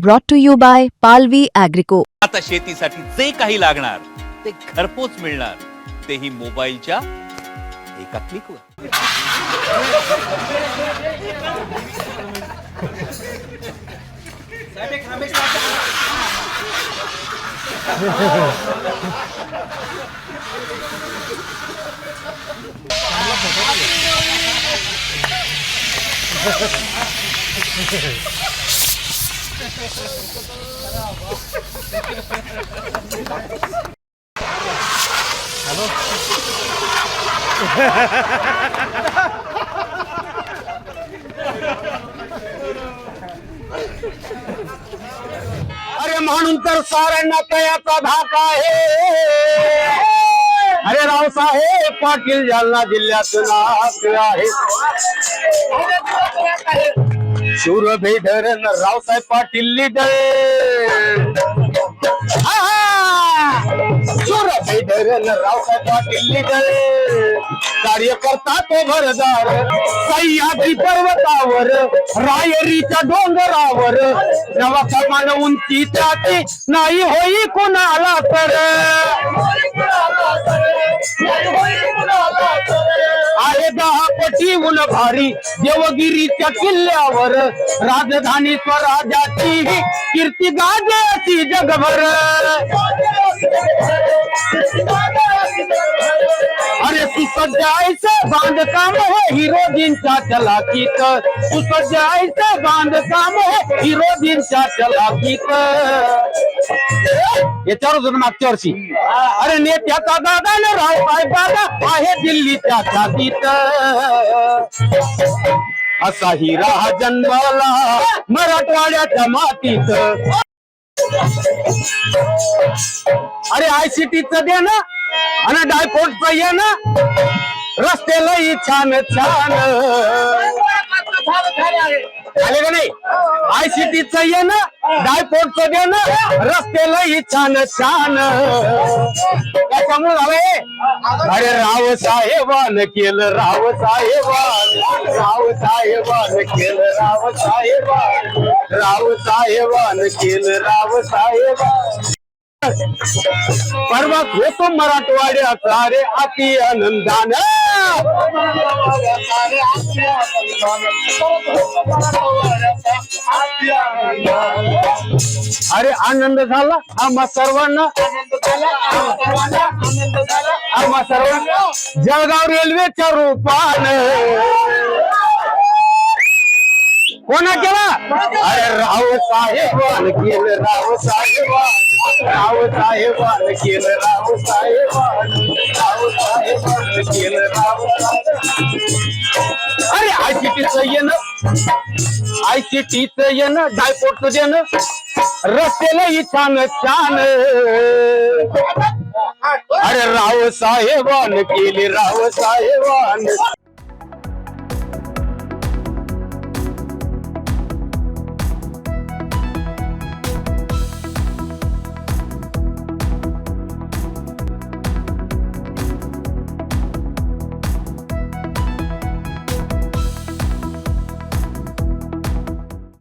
brought to you by Palvi Agrico. आता शेतीसाठी जे काही लागणार ते घरपोच मिळणार, तेही मोबाईलच्या एका क्लिकवर. अरे म्हणून तर साऱ्यांना तयाचा धाक आहे. अरे रावसाहेब पाटील जालना जिल्ह्यात नाक आहे. शूरभे धरण रावसाहेब पाटील लीडर. शूरभे धरण रावसाहेब पाटील लीडर. कार्यकर्ता तो घरदार सह्याद्री पर्वतावर रायरीच्या डोंगरावर नवा मान उंची त्याची नाही होई कुणाला तर. आहे 10 पटीहून भारी देवगिरीच्या किल्ल्यावर राजधानी स्वराज्याची कीर्ती गाजती जगभर. अरे सुसज्ज ऐसे बांधकाम है हिरोजींच्या चलाकीत. सुसज्ज ऐसे बांधकाम है हिरोजींच्या चलाकीत. याच्यावर होतं मागच्या वर्षी. अरे नेत्याचा दादा न रावसाहेब दादा आहे दिल्लीच्या छातीत. असा हिरा हा जन्मला मराठवाड्याच्या मातीत. अरे ICTच दे ना आणि डायपोर्टच ये ना. रस्ते लई छान छान आले का नाही. ICTच ये ना डायपोर्टच दे ना. रस्ते लई छान छान त्याच्यामुळे झालंय. अरे रावसाहेबान केलं रावसाहेबान. रावसाहेबान केलं रावसाहेबान. रावसाहेबान केलं रावसाहेबान. परवा होतो मराठवाड्याचा रे अति आनंदान. अरे आनंद झाला आम्हा सर्वांना. आम्हा सर्वांना जळगाव रेल्वेच्या रूपान. कोणा केला. अरे रावसाहेबान केलं रावसाहेबान. रावसाहेबान केलं रावसाहेबान. रावसाहेबान केलं रावसाहेबान. अरे ICTच येणं ICTच येणं डायपोर्टच देणं रस्त्याला छान छान. अरे रावसाहेबान केले रावसाहेबान.